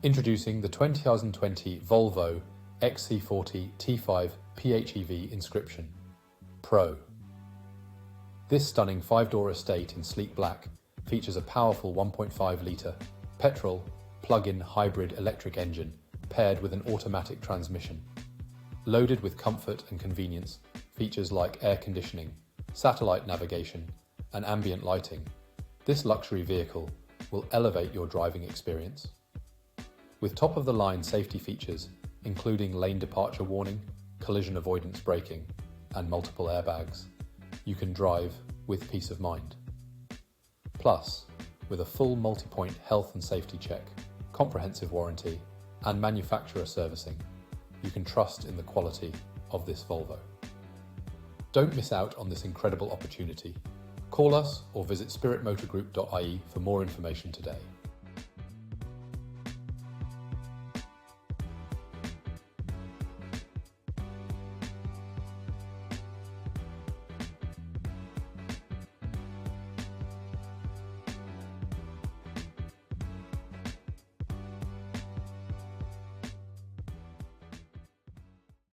Introducing the 2020 Volvo Xc40 T5 PHEV Inscription Pro. This stunning 5-door estate in sleek black features a powerful 1.5-litre petrol plug-in hybrid electric engine paired with an automatic transmission. Loaded with comfort and convenience, features like air conditioning, satellite navigation, and ambient lighting, this luxury vehicle will elevate your driving experience. With top-of-the-line safety features, including lane departure warning, collision avoidance braking, and multiple airbags, you can drive with peace of mind. Plus, with a full multi-point health and safety check, comprehensive warranty, and manufacturer servicing, you can trust in the quality of this Volvo. Don't miss out on this incredible opportunity. Call us or visit spiritmotorgroup.ie for more information today.